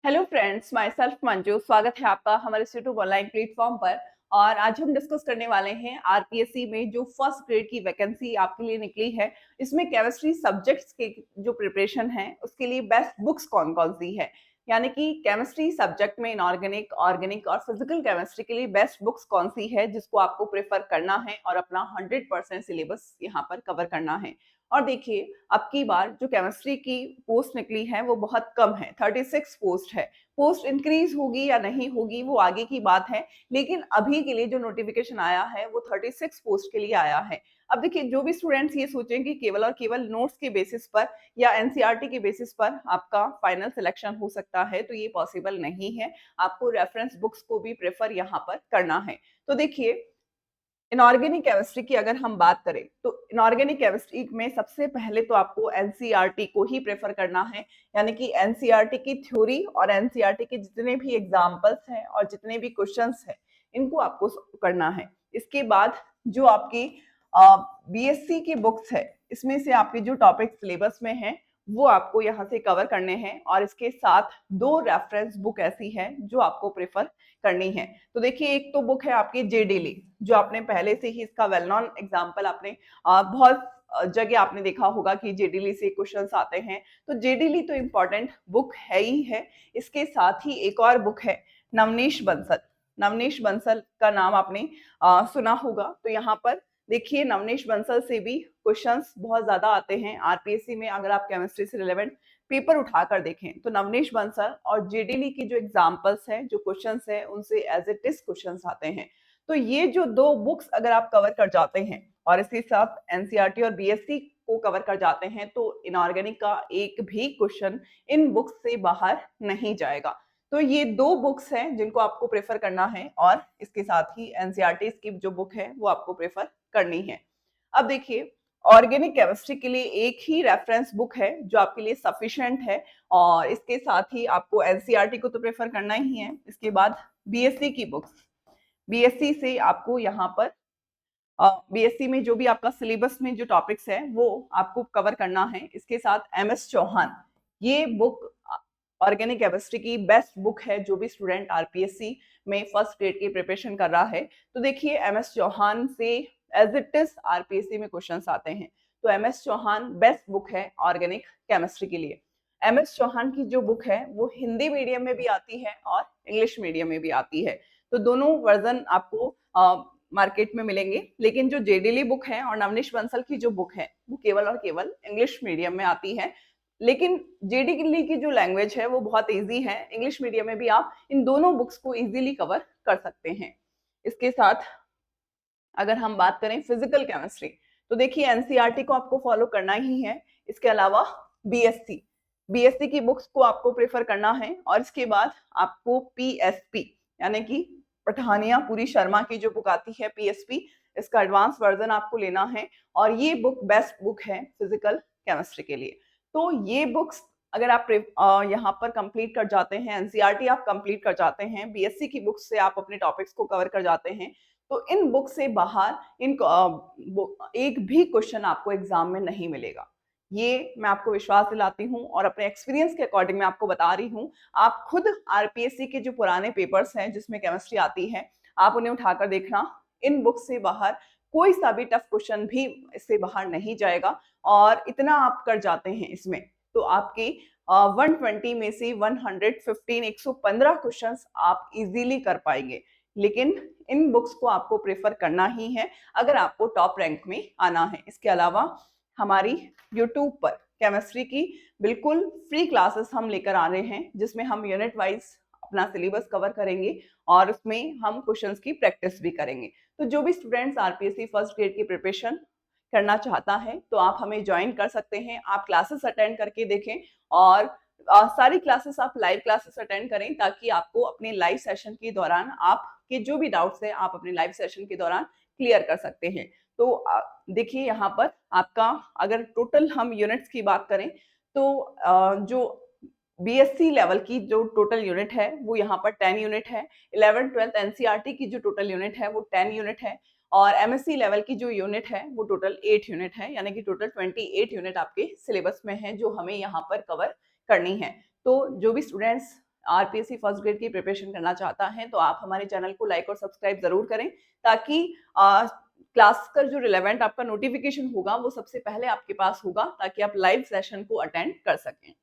Hello friends, my self Manju. स्वागत है आपका हमारे यूट्यूब ऑनलाइन प्लेटफॉर्म पर। और आज हम डिस्कस करने वाले हैं आरपीएससी में जो फर्स्ट ग्रेड की वैकेंसी आपके लिए निकली है। इसमें केमिस्ट्री सब्जेक्ट्स के जो प्रिपरेशन है उसके लिए बेस्ट बुक्स कौन कौन सी है, यानी कि केमिस्ट्री सब्जेक्ट में इनऑर्गेनिक, ऑर्गेनिक और फिजिकल केमिस्ट्री के लिए बेस्ट बुक्स कौन सी है जिसको आपको प्रेफर करना है और अपना 100% सिलेबस यहाँ पर कवर करना है। और देखिए, अब की बार जो केमिस्ट्री की पोस्ट निकली है वो बहुत कम है, 36 पोस्ट है। पोस्ट इंक्रीज होगी या नहीं होगी वो आगे की बात है, लेकिन अभी के लिए जो नोटिफिकेशन आया है वो 36 पोस्ट के लिए आया है। अब देखिए, जो भी स्टूडेंट्स ये सोचें कि केवल और केवल नोट्स के बेसिस पर या एनसीईआरटी के बेसिस पर आपका फाइनल सिलेक्शन हो सकता है, तो ये पॉसिबल नहीं है। आपको रेफरेंस बुक्स को भी प्रेफर यहाँ पर करना है। तो देखिए, इनऑर्गेनिक केमिस्ट्री की अगर हम बात करें तो इनऑर्गेनिक केमिस्ट्री में सबसे पहले तो आपको एनसीईआरटी को ही प्रेफर करना है, यानी कि एनसीईआरटी की थ्योरी और एनसीईआरटी के जितने भी एग्जांपल्स हैं और जितने भी क्वेश्चंस हैं इनको आपको solve करना है। इसके बाद जो आपकी बीएससी की बुक्स है, इसमें से आपके जो टॉपिक सिलेबस में है वो आपको यहाँ से कवर करने हैं, और इसके साथ 2 रेफरेंस बुक ऐसी है जो आपको प्रेफर करनी है। तो देखिए, एक तो बुक है आपकी जेडीली, जो आपने पहले से ही इसका वेल नॉन एग्जाम्पल आपने बहुत जगह आपने देखा होगा कि जेडीली से क्वेश्चंस आते हैं। तो जेडीली तो इम्पोर्टेंट बुक है ही है। इसके साथ ही एक और बुक है नवनीश बंसल। नवनीश बंसल का नाम आपने सुना होगा। तो यहाँ पर देखिए, नवनीश बंसल से भी क्वेश्चंस बहुत ज्यादा आते हैं आरपीएससी में। अगर आप केमिस्ट्री से रिलेवेंट पेपर उठाकर देखें तो नवनीश बंसल और जेडीली की जो एग्जांपल्स हैं, जो क्वेश्चंस हैं, उनसे एज इट इज क्वेश्चंस आते हैं। तो ये जो 2 बुक्स अगर आप कवर कर जाते हैं और इसके साथ एनसीईआरटी और बीएससी को कवर कर जाते हैं, तो इनऑर्गेनिक का एक भी क्वेश्चन इन बुक्स से बाहर नहीं जाएगा। तो ये 2 बुक्स हैं जिनको आपको प्रेफर करना है, और इसके साथ ही एनसीईआरटी की जो बुक है वो आपको प्रेफर करनी है। अब देखिए, ऑर्गेनिक केमिस्ट्री के लिए एक ही रेफरेंस बुक है जो आपके लिए सफिशिएंट है, और इसके साथ ही आपको एनसीईआरटी को तो प्रेफर करना ही है। इसके बाद बीएससी की बुक्स, बीएससी से आपको यहाँ पर बीएससी में जो भी आपका सिलेबस में जो टॉपिक्स है वो आपको कवर करना है। इसके साथ एमएस चौहान, ये बुक ऑर्गेनिक केमिस्ट्री की बेस्ट बुक है जो भी स्टूडेंट आरपीएससी में फर्स्ट ग्रेड की प्रिपरेशन कर रहा है। तो देखिए, एमएस चौहान से एज इट इज आरपीएससी में क्वेश्चंस आते हैं। तो एमएस चौहान बेस्ट बुक है ऑर्गेनिक केमिस्ट्री के लिए। एमएस चौहान की जो बुक है वो हिंदी मीडियम में भी आती है और इंग्लिश मीडियम में भी आती है। तो दोनों वर्जन आपको मार्केट में मिलेंगे, लेकिन जो जेडीली बुक है और नवनीश बंसल की जो बुक है वो केवल और केवल इंग्लिश मीडियम में आती है। लेकिन जेडीली की जो लैंग्वेज है वो बहुत इजी है, इंग्लिश मीडियम में भी आप इन दोनों बुक्स को इजीली कवर कर सकते हैं। इसके साथ अगर हम बात करें फिजिकल केमिस्ट्री, तो देखिए, एनसीईआरटी को आपको फॉलो करना ही है। इसके अलावा बीएससी, बीएससी की बुक्स को आपको प्रेफर करना है, और इसके बाद आपको पीएसपी यानी कि पठानिया पूरी शर्मा की जो बुक आती है पीएसपी, इसका एडवांस वर्जन आपको लेना है। और ये बुक बेस्ट बुक है फिजिकल केमिस्ट्री के लिए। तो ये बुक्स अगर आप यहाँ पर कंप्लीट कर जाते हैं, एनसीईआरटी आप कंप्लीट कर जाते हैं, बीएससी की बुक्स से आप अपने टॉपिक्स को कवर कर जाते हैं, तो इन बुक से बाहर एक भी क्वेश्चन आपको एग्जाम में नहीं मिलेगा। ये मैं आपको विश्वास दिलाती हूँ और अपने एक्सपीरियंस के अकॉर्डिंग मैं आपको बता रही हूँ। आप खुद आरपीएससी के जो पुराने पेपर्स हैं जिसमें केमिस्ट्री आती है, आप उन्हें उठाकर देखना, इन बुक से बाहर कोई सा भी टफ क्वेश्चन भी इससे बाहर नहीं जाएगा। और इतना आप कर जाते हैं इसमें, तो आपके 120 में से 115 115 क्वेश्चंस आप इजीली कर पाएंगे। लेकिन इन बुक्स को आपको प्रेफर करना ही है अगर आपको टॉप रैंक में आना है। इसके अलावा हमारी यूट्यूब पर केमिस्ट्री की बिल्कुल फ्री क्लासेस हम लेकर आ रहे हैं, जिसमें हम यूनिट वाइज अपना सिलेबस कवर करेंगे और उसमें हम क्वेश्चंस की प्रैक्टिस भी करेंगे। तो जो भी स्टूडेंट्स आरपीएससी फर्स्ट ग्रेड की प्रिपरेशन करना चाहता है तो आप हमें ज्वाइन कर सकते हैं। आप क्लासेस अटेंड करके देखें, और सारी क्लासेस आप लाइव क्लासेस अटेंड करें, ताकि आपको अपने लाइव सेशन के दौरान आपके जो भी डाउट्स हैं आप अपने लाइव सेशन के दौरान क्लियर कर सकते हैं। तो देखिए, यहाँ पर आपका अगर टोटल हम यूनिट्स की बात करें तो जो बीएससी लेवल की जो टोटल यूनिट है वो यहाँ पर 10 यूनिट है। 11th 12th एनसीईआरटी की जो टोटल यूनिट है वो 10 यूनिट है, और एमएससी लेवल की जो यूनिट है वो टोटल 8 यूनिट है, यानी कि टोटल 28 यूनिट आपके सिलेबस में है जो हमें यहाँ पर कवर करनी है। तो जो भी स्टूडेंट्स आरपीएससी फर्स्ट ग्रेड की प्रिपरेशन करना चाहता है तो आप हमारे चैनल को लाइक और सब्सक्राइब जरूर करें, ताकि क्लास का जो रिलेवेंट आपका नोटिफिकेशन होगा वो सबसे पहले आपके पास होगा, ताकि आप लाइव सेशन को अटेंड कर सकें।